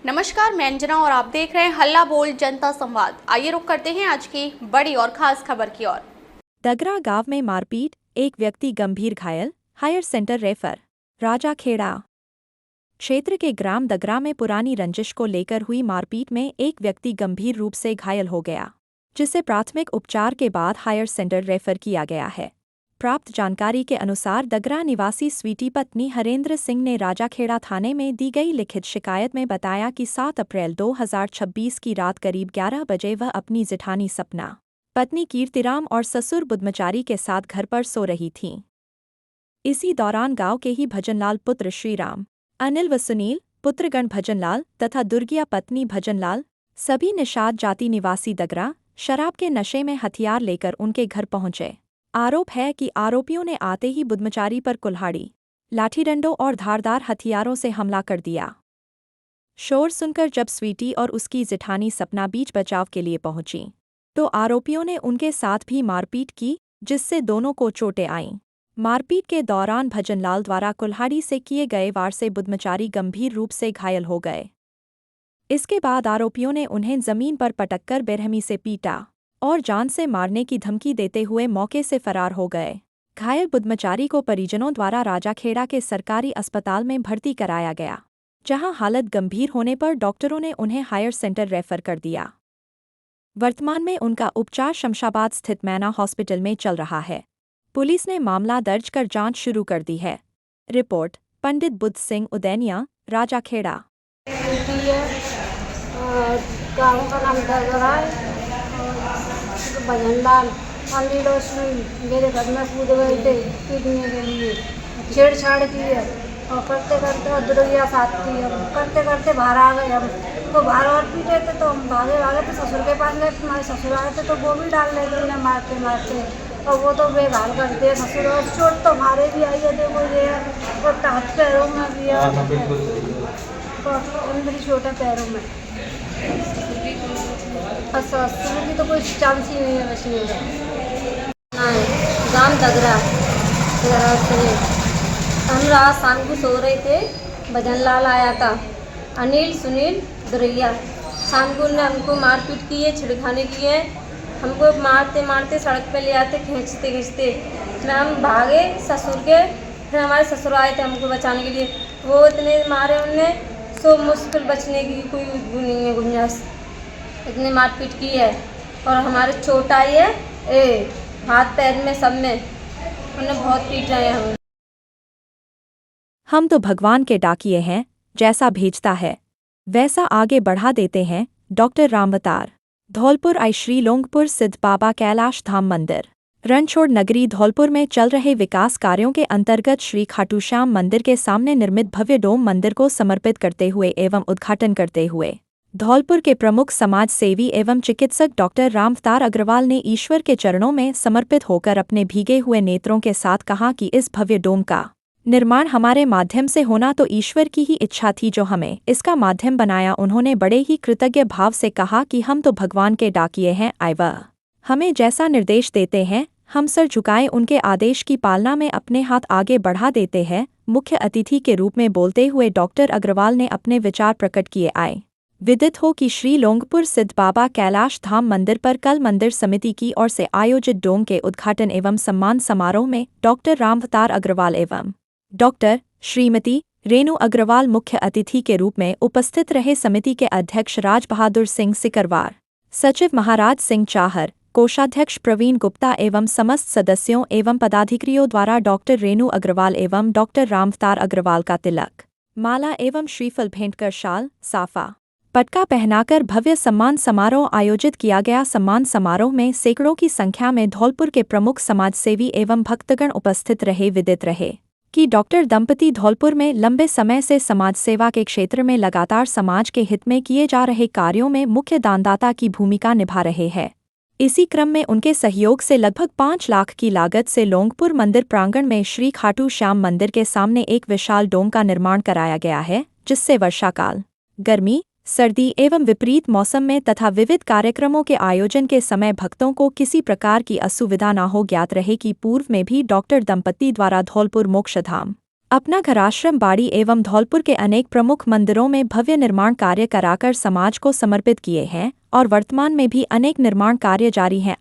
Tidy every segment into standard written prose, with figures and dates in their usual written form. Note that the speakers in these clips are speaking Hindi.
नमस्कार, मैं अंजना और आप देख रहे हैं हल्ला बोल जनता संवाद। आइए रुक करते हैं आज की बड़ी और खास खबर की ओर। दगरा गांव में मारपीट, एक व्यक्ति गंभीर घायल, हायर सेंटर रेफर। राजाखेड़ा क्षेत्र के ग्राम दगरा में पुरानी रंजिश को लेकर हुई मारपीट में एक व्यक्ति गंभीर रूप से घायल हो गया, जिसे प्राथमिक उपचार के बाद हायर सेंटर रेफर किया गया है। प्राप्त जानकारी के अनुसार दगरा निवासी स्वीटी पत्नी हरेंद्र सिंह ने राजाखेड़ा थाने में दी गई लिखित शिकायत में बताया कि 7 अप्रैल 2026 की रात करीब 11 बजे वह अपनी जेठानी सपना, पत्नी कीर्तिराम और ससुर बुद्धमचारी के साथ घर पर सो रही थीं। इसी दौरान गांव के ही भजनलाल पुत्र श्रीराम, अनिल व सुनील पुत्रगण भजनलाल तथा दुर्गिया पत्नी भजनलाल, सभी निषाद जाति निवासी दगरा, शराब के नशे में हथियार लेकर उनके घर पहुंचे। आरोप है कि आरोपियों ने आते ही बुद्धमचारी पर कुल्हाड़ी, लाठी डंडों और धारदार हथियारों से हमला कर दिया। शोर सुनकर जब स्वीटी और उसकी जेठानी सपना बीच बचाव के लिए पहुंची, तो आरोपियों ने उनके साथ भी मारपीट की, जिससे दोनों को चोटें आईं। मारपीट के दौरान भजनलाल द्वारा कुल्हाड़ी से किए गए वार से बुद्धमचारी गंभीर रूप से घायल हो गए। इसके बाद आरोपियों ने उन्हें जमीन पर पटककर बेरहमी से पीटा और जान से मारने की धमकी देते हुए मौके से फरार हो गए। घायल बुद्धमचारी को परिजनों द्वारा राजाखेड़ा के सरकारी अस्पताल में भर्ती कराया गया, जहां हालत गंभीर होने पर डॉक्टरों ने उन्हें हायर सेंटर रेफर कर दिया। वर्तमान में उनका उपचार शमशाबाद स्थित मैना हॉस्पिटल में चल रहा है। पुलिस ने मामला दर्ज कर जांच शुरू कर दी है। रिपोर्ट पंडित बुद्ध सिंह उदैनिया, राजाखेड़ा। गाँव का नाम दगरा है। भजनलाल अनिल उसमें मेरे घर में कूद गए थे पीटने के लिए, छेड़छाड़ की है और करते करते और दुर्गिया साथ थी। हम करते करते बाहर आ गए। हम तो बाहर और पीटे थे तो हम भागे भागे तो ससुर के पास गए। हमारे ससुर आए थे तो वो भी डाल रहे थे उन्हें मारते मारते, और वो तो बेघाल कर दिए ससुर। और चोट तो हमारे भी आई है, देखो ये और हाथ पैरों में भी है और अंदर चोट है पैरों में। ससुर की तो कोई चांस ही नहीं है बचने का। नहीं, गाँव दगरा से हम रात शाम को सो रहे थे। भजनलाल आया था, अनिल सुनील दुर्गिया। शाम को उन्होंने हमको मारपीट की है, छिड़खाने की है। हमको मारते मारते सड़क पे ले आते खींचते खींचते। मैं हम भागे ससुर के, फिर हमारे ससुर आए थे हमको बचाने के लिए। वो इतने मारे उनने सो मुश्किल बचने की कोई वो नहीं है गुंजाइश। इतने मारपीट की है और हमारे चोट आई है हाथ पैर में सब में। उन्हें बहुत पीट रहे हैं। हम तो भगवान के डाकिए हैं, जैसा भेजता है वैसा आगे बढ़ा देते हैं। डॉक्टर रामवतार, धौलपुर। आई श्री लोंगपुर सिद्ध बाबा कैलाश धाम मंदिर, रणछोड़ नगरी धौलपुर में चल रहे विकास कार्यों के अंतर्गत श्री खाटूश्याम मंदिर के सामने निर्मित भव्य डोम मंदिर को समर्पित करते हुए एवं उद्घाटन करते हुए धौलपुर के प्रमुख समाज सेवी एवं चिकित्सक डॉक्टर रामवतार अग्रवाल ने ईश्वर के चरणों में समर्पित होकर अपने भीगे हुए नेत्रों के साथ कहा कि इस भव्य डोम का निर्माण हमारे माध्यम से होना तो ईश्वर की ही इच्छा थी, जो हमें इसका माध्यम बनाया। उन्होंने बड़े ही कृतज्ञ भाव से कहा कि हम तो भगवान के डाकिए हैं, वह हमें जैसा निर्देश देते हैं हम सर झुकाए उनके आदेश की पालना में अपने हाथ आगे बढ़ा देते हैं। मुख्य अतिथि के रूप में बोलते हुए डॉक्टर अग्रवाल ने अपने विचार प्रकट किए। आए विदित हो कि श्री लोंगपुर सिद्ध बाबा कैलाश धाम मंदिर पर कल मंदिर समिति की ओर से आयोजित डोम के उद्घाटन एवं सम्मान समारोह में डॉक्टर रामवतार अग्रवाल एवं डॉक्टर श्रीमती रेणु अग्रवाल मुख्य अतिथि के रूप में उपस्थित रहे। समिति के अध्यक्ष राज बहादुर सिंह सिकरवार, सचिव महाराज सिंह चाहर, कोषाध्यक्ष प्रवीण गुप्ता एवं समस्त सदस्यों एवं पदाधिकारियों द्वारा डॉक्टर रेणु अग्रवाल एवं डॉक्टर रामवतार अग्रवाल का तिलक, माला एवं श्रीफल भेंट कर शाल, साफा, पटका पहनाकर भव्य सम्मान समारोह आयोजित किया गया। सम्मान समारोह में सैकड़ों की संख्या में धौलपुर के प्रमुख समाजसेवी एवं भक्तगण उपस्थित रहे। विदित रहे कि डॉक्टर दंपति धौलपुर में लंबे समय से समाज सेवा के क्षेत्र में लगातार समाज के हित में किए जा रहे कार्यों में मुख्य दानदाता की भूमिका निभा रहे हैं। इसी क्रम में उनके सहयोग से लगभग 5 लाख की लागत से लोंगपुर मंदिर प्रांगण में श्री खाटू श्याम मंदिर के सामने एक विशाल डोम का निर्माण कराया गया है, जिससे वर्षाकाल, गर्मी, सर्दी एवं विपरीत मौसम में तथा विविध कार्यक्रमों के आयोजन के समय भक्तों को किसी प्रकार की असुविधा न हो। ज्ञात रहे कि पूर्व में भी डॉक्टर दंपति द्वारा धौलपुर मोक्षधाम अपना घर आश्रम बाड़ी एवं धौलपुर के अनेक प्रमुख मंदिरों में भव्य निर्माण कार्य कराकर समाज को समर्पित किए हैं और वर्तमान में भी अनेक निर्माण कार्य जारी हैं।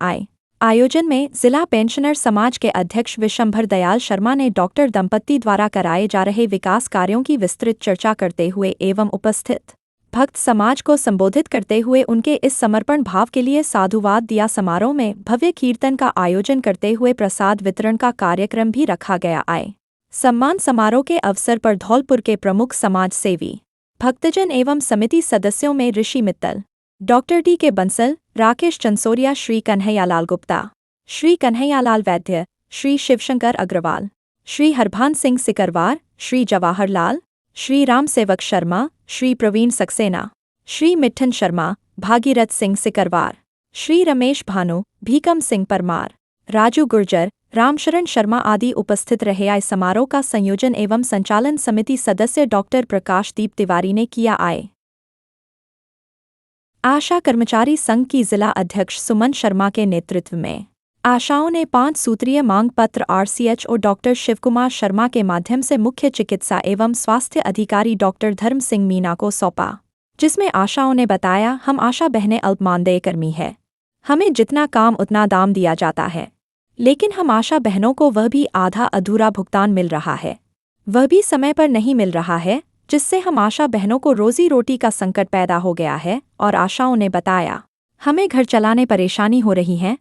आयोजन में जिला पेंशनर समाज के अध्यक्ष विशंभर दयाल शर्मा ने डॉक्टर दंपत्ति द्वारा कराए जा रहे विकास कार्यों की विस्तृत चर्चा करते हुए एवं उपस्थित भक्त समाज को संबोधित करते हुए उनके इस समर्पण भाव के लिए साधुवाद दिया। समारोह में भव्य कीर्तन का आयोजन करते हुए प्रसाद वितरण का कार्यक्रम भी रखा गया। सम्मान समारोह के अवसर पर धौलपुर के प्रमुख समाज सेवी भक्तजन एवं समिति सदस्यों में ऋषि मित्तल, डॉक्टर डी के बंसल, राकेश चंसोरिया, श्री कन्हैयालाल गुप्ता, श्री कन्हैयालाल वैद्य, श्री शिवशंकर अग्रवाल, श्री हरभान सिंह सिकरवार, श्री जवाहर लाल, श्री राम सेवक शर्मा, श्री प्रवीण सक्सेना, श्री मिठन शर्मा, भागीरथ सिंह सिकरवार, श्री रमेश भानु, भीकम सिंह परमार, राजू गुर्जर, रामशरण शर्मा आदि उपस्थित रहे। इस समारोह का संयोजन एवं संचालन समिति सदस्य डॉक्टर प्रकाशदीप तिवारी ने किया। आशा कर्मचारी संघ की जिला अध्यक्ष सुमन शर्मा के नेतृत्व में आशाओं ने 5 सूत्रीय मांग पत्र RCHO डॉक्टर शिवकुमार शर्मा के माध्यम से मुख्य चिकित्सा एवं स्वास्थ्य अधिकारी डॉक्टर धर्म सिंह मीना को सौंपा, जिसमें आशाओं ने बताया, हम आशा बहनें अल्प मानदेय कर्मी है, हमें जितना काम उतना दाम दिया जाता है, लेकिन हम आशा बहनों को वह भी आधा अधूरा भुगतान मिल रहा है, वह भी समय पर नहीं मिल रहा है, जिससे हम आशा बहनों को रोजी रोटी का संकट पैदा हो गया है। और आशाओं ने बताया, हमें घर चलाने परेशानी हो रही है।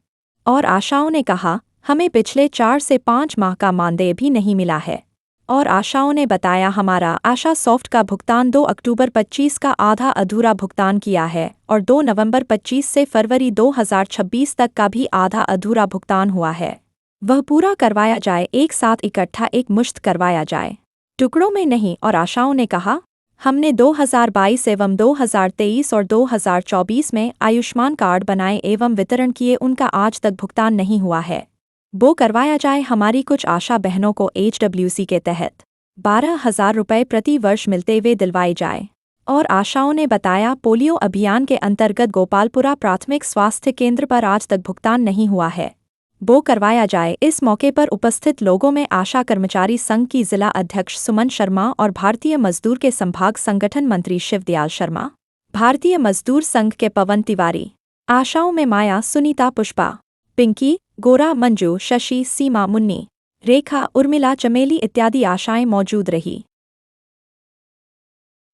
और आशाओं ने कहा, हमें पिछले 4 से 5 माह का मानदेय भी नहीं मिला है। और आशाओं ने बताया, हमारा आशा सॉफ्ट का भुगतान 2 अक्टूबर 25 का आधा अधूरा भुगतान किया है और 2 नवंबर 25 से फरवरी 2026 तक का भी आधा अधूरा भुगतान हुआ है, वह पूरा करवाया जाए, एक साथ इकट्ठा एक मुश्त करवाया जाए, टुकड़ों में नहीं। और आशाओं ने कहा, हमने 2022 एवं 2023 और 2024 में आयुष्मान कार्ड बनाए एवं वितरण किए, उनका आज तक भुगतान नहीं हुआ है, वो करवाया जाए। हमारी कुछ आशा बहनों को HWC के तहत 12,000 रुपये प्रति वर्ष मिलते हुए दिलवाए जाए। और आशाओं ने बताया, पोलियो अभियान के अंतर्गत गोपालपुरा प्राथमिक स्वास्थ्य केंद्र पर आज तक भुगतान नहीं हुआ है, वो करवाया जाए। इस मौके पर उपस्थित लोगों में आशा कर्मचारी संघ की जिला अध्यक्ष सुमन शर्मा और भारतीय मजदूर के संभाग संगठन मंत्री शिवदयाल शर्मा, भारतीय मजदूर संघ के पवन तिवारी, आशाओं में माया, सुनीता, पुष्पा, पिंकी, गोरा, मंजू, शशि, सीमा, मुन्नी, रेखा, उर्मिला, चमेली इत्यादि आशाएं मौजूद रही।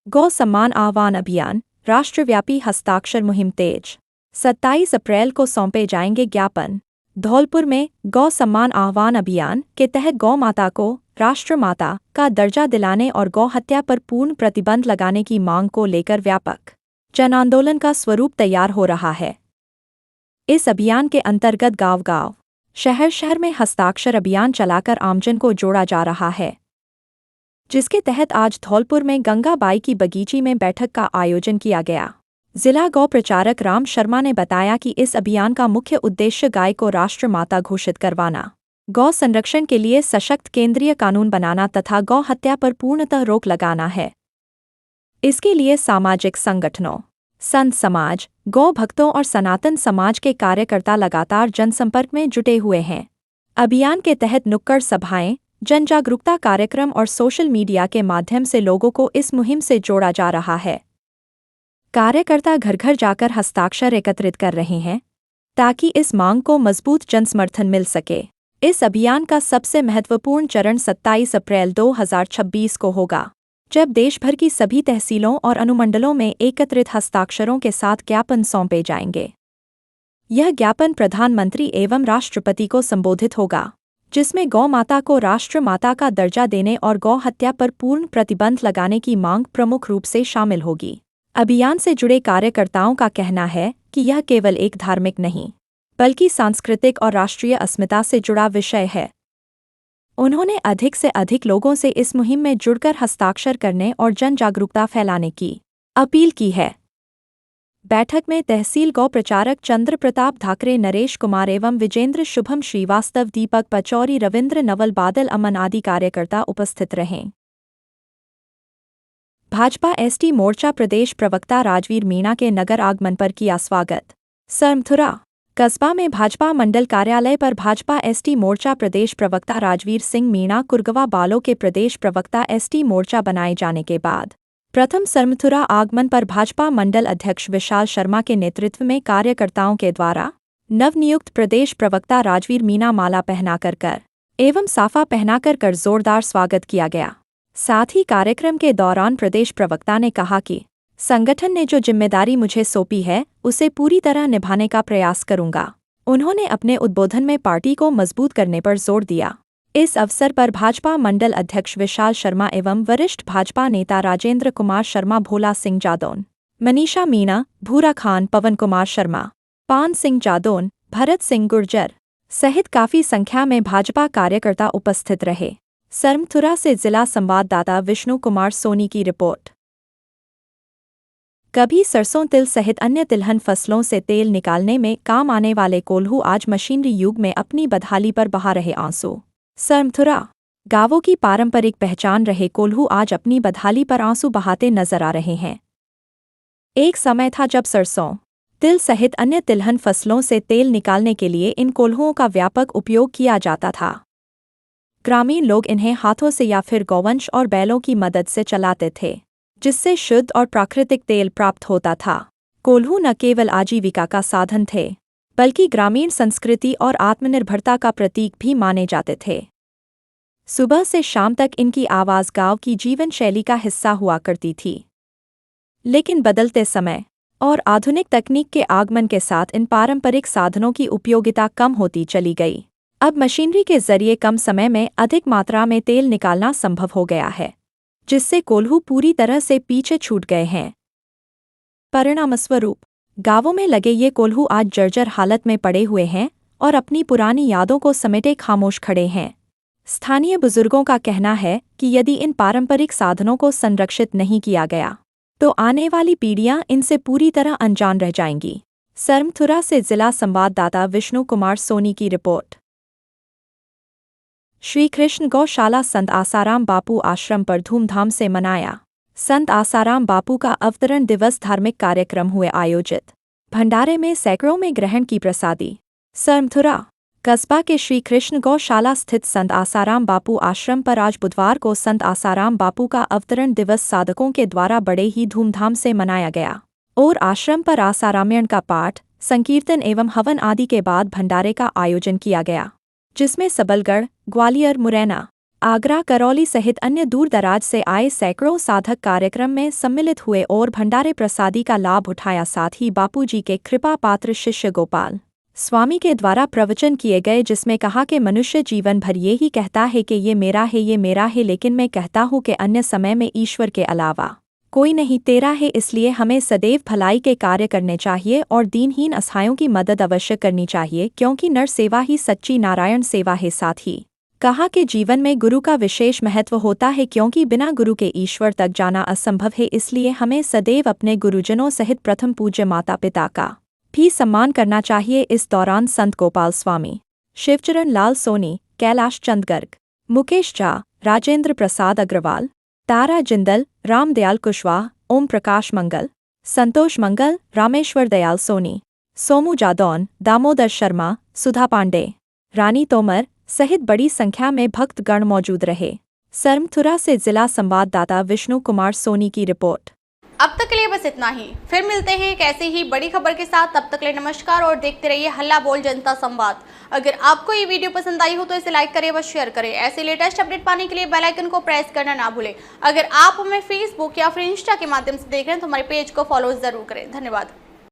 गौ सम्मान आह्वान अभियान राष्ट्रव्यापी हस्ताक्षर मुहिम तेज, 27 अप्रैल को सौंपे जाएंगे ज्ञापन। धौलपुर में गौ सम्मान आह्वान अभियान के तहत गौ माता को राष्ट्रमाता का दर्जा दिलाने और गौ हत्या पर पूर्ण प्रतिबंध लगाने की मांग को लेकर व्यापक जन आंदोलन का स्वरूप तैयार हो रहा है। इस अभियान के अंतर्गत गांव-गांव, शहर-शहर में हस्ताक्षर अभियान चलाकर आमजन को जोड़ा जा रहा है, जिसके तहत आज धौलपुर में गंगाबाई की बगीची में बैठक का आयोजन किया गया। जिला गौ प्रचारक राम शर्मा ने बताया कि इस अभियान का मुख्य उद्देश्य गाय को राष्ट्रमाता घोषित करवाना, गौ संरक्षण के लिए सशक्त केंद्रीय कानून बनाना तथा गौ हत्या पर पूर्णतः रोक लगाना है। इसके लिए सामाजिक संगठनों, संत समाज, गौ भक्तों और सनातन समाज के कार्यकर्ता लगातार जनसंपर्क में जुटे हुए हैं। अभियान के तहत नुक्कड़ सभाएं, जन जागरूकता कार्यक्रम और सोशल मीडिया के माध्यम से लोगों को इस मुहिम से जोड़ा जा रहा है। कार्यकर्ता घर घर जाकर हस्ताक्षर एकत्रित कर रहे हैं ताकि इस मांग को मजबूत जनसमर्थन मिल सके। इस अभियान का सबसे महत्वपूर्ण चरण 27 अप्रैल 2026 को होगा, जब देश भर की सभी तहसीलों और अनुमंडलों में एकत्रित हस्ताक्षरों के साथ ज्ञापन सौंपे जाएंगे। यह ज्ञापन प्रधानमंत्री एवं राष्ट्रपति को संबोधित होगा, जिसमें गौ माता को राष्ट्रमाता का दर्जा देने और गौ हत्या पर पूर्ण प्रतिबंध लगाने की मांग प्रमुख रूप से शामिल होगी। अभियान से जुड़े कार्यकर्ताओं का कहना है कि यह केवल एक धार्मिक नहीं, बल्कि सांस्कृतिक और राष्ट्रीय अस्मिता से जुड़ा विषय है। उन्होंने अधिक से अधिक लोगों से इस मुहिम में जुड़कर हस्ताक्षर करने और जन जागरूकता फैलाने की अपील की है। बैठक में तहसील गौ प्रचारक चंद्र प्रताप धाकरे, नरेश कुमार एवं विजेंद्र, शुभम श्रीवास्तव, दीपक पचौरी, रविंद्र नवल, बादल अमन आदि कार्यकर्ता उपस्थित रहे। भाजपा ST मोर्चा प्रदेश प्रवक्ता राजवीर मीणा के नगर आगमन पर किया स्वागत। सरमथुरा कस्बा में भाजपा मंडल कार्यालय पर भाजपा एसटी मोर्चा प्रदेश प्रवक्ता राजवीर सिंह मीणा कुरगवा बालों के प्रदेश प्रवक्ता एसटी मोर्चा बनाए जाने के बाद प्रथम सरमथुरा आगमन पर भाजपा मंडल अध्यक्ष विशाल शर्मा के नेतृत्व में कार्यकर्ताओं के द्वारा नवनियुक्त प्रदेश प्रवक्ता राजवीर मीणा माला पहनाकर कर एवं साफा पहनाकर कर जोरदार स्वागत किया गया। साथ ही कार्यक्रम के दौरान प्रदेश प्रवक्ता ने कहा कि संगठन ने जो जिम्मेदारी मुझे सौंपी है उसे पूरी तरह निभाने का प्रयास करूंगा। उन्होंने अपने उद्बोधन में पार्टी को मजबूत करने पर जोर दिया। इस अवसर पर भाजपा मंडल अध्यक्ष विशाल शर्मा एवं वरिष्ठ भाजपा नेता राजेंद्र कुमार शर्मा, भोला सिंह जादौन, मनीषा मीणा, भूरा खान, पवन कुमार शर्मा, पान सिंह जादौन, भरत सिंह गुर्जर सहित काफी संख्या में भाजपा कार्यकर्ता उपस्थित रहे। सरमथुरा से जिला संवाददाता विष्णु कुमार सोनी की रिपोर्ट। कभी सरसों, तिल सहित अन्य तिलहन फसलों से तेल निकालने में काम आने वाले कोल्हू आज मशीनरी युग में अपनी बदहाली पर बहा रहे आंसू। सरमथुरा गांवों की पारंपरिक पहचान रहे कोल्हू आज अपनी बदहाली पर आंसू बहाते नजर आ रहे हैं। एक समय था जब सरसों, तिल सहित अन्य तिलहन फसलों से तेल निकालने के लिए इन कोल्हुओं का व्यापक उपयोग किया जाता था। ग्रामीण लोग इन्हें हाथों से या फिर गौवंश और बैलों की मदद से चलाते थे, जिससे शुद्ध और प्राकृतिक तेल प्राप्त होता था। कोल्हू न केवल आजीविका का साधन थे, बल्कि ग्रामीण संस्कृति और आत्मनिर्भरता का प्रतीक भी माने जाते थे। सुबह से शाम तक इनकी आवाज़ गांव की जीवन शैली का हिस्सा हुआ करती थी। लेकिन बदलते समय और आधुनिक तकनीक के आगमन के साथ इन पारंपरिक साधनों की उपयोगिता कम होती चली गई। अब मशीनरी के जरिए कम समय में अधिक मात्रा में तेल निकालना संभव हो गया है, जिससे कोल्हू पूरी तरह से पीछे छूट गए हैं। परिणामस्वरूप गांवों में लगे ये कोल्हू आज जर्जर हालत में पड़े हुए हैं और अपनी पुरानी यादों को समेटे खामोश खड़े हैं। स्थानीय बुजुर्गों का कहना है कि यदि इन पारंपरिक साधनों को संरक्षित नहीं किया गया तो आने वाली पीढ़ियां इनसे पूरी तरह अनजान रह जाएंगी। सरमथुरा से जिला संवाददाता विष्णु कुमार सोनी की रिपोर्ट। श्री कृष्ण गौशाला संत आसाराम बापू आश्रम पर धूमधाम से मनाया। संत आसाराम बापू का अवतरण दिवस धार्मिक कार्यक्रम हुए आयोजित। भंडारे में सैकड़ों में ग्रहण की प्रसादी। सरमथुरा कस्बा के श्री कृष्ण गौशाला स्थित संत आसाराम बापू आश्रम पर आज बुधवार को संत आसाराम बापू का अवतरण दिवस साधकों के द्वारा बड़े ही धूमधाम से मनाया गया और आश्रम पर आसारामयण का पाठ, संकीर्तन एवं हवन आदि के बाद भंडारे का आयोजन किया गया, जिसमें सबलगढ़, ग्वालियर, मुरैना, आगरा, करौली सहित अन्य दूर दराज से आए सैकड़ों साधक कार्यक्रम में सम्मिलित हुए और भंडारे प्रसादी का लाभ उठाया। साथ ही बापूजी के कृपा पात्र शिष्य गोपाल स्वामी के द्वारा प्रवचन किए गए, जिसमें कहा कि मनुष्य जीवन भर ये ही कहता है कि ये मेरा है, ये मेरा है, लेकिन मैं कहता हूँ कि अन्य समय में ईश्वर के अलावा कोई नहीं तेरा है। इसलिए हमें सदैव भलाई के कार्य करने चाहिए और दीनहीन असहायों की मदद अवश्य करनी चाहिए, क्योंकि नर सेवा ही सच्ची नारायण सेवा है। साथ ही कहा कि जीवन में गुरु का विशेष महत्व होता है, क्योंकि बिना गुरु के ईश्वर तक जाना असंभव है। इसलिए हमें सदैव अपने गुरुजनों सहित प्रथम पूज्य माता पिता का भी सम्मान करना चाहिए। इस दौरान संत गोपाल स्वामी, शिवचरण लाल सोनी, कैलाश चंद गर्ग, मुकेश झा, राजेंद्र प्रसाद अग्रवाल, तारा जिंदल, रामदयाल कुशवाहा, ओम प्रकाश मंगल, संतोष मंगल, रामेश्वर दयाल सोनी, सोमू जादौन, दामोदर शर्मा, सुधा पांडे, रानी तोमर सहित बड़ी संख्या में भक्तगण मौजूद रहे। सरमथुरा से जिला संवाददाता विष्णु कुमार सोनी की रिपोर्ट। अब तक के लिए बस इतना ही। फिर मिलते हैं एक ऐसी ही बड़ी खबर के साथ। तब तक के लिए नमस्कार और देखते रहिए हल्ला बोल जनता संवाद। अगर आपको ये वीडियो पसंद आई हो तो इसे लाइक करें व शेयर करें। ऐसे लेटेस्ट अपडेट पाने के लिए बेल आइकन को प्रेस करना ना भूलें। अगर आप हमें फेसबुक या फिर इंस्टा के माध्यम से देख रहे हैं तो हमारे पेज को फॉलो जरूर करें। धन्यवाद।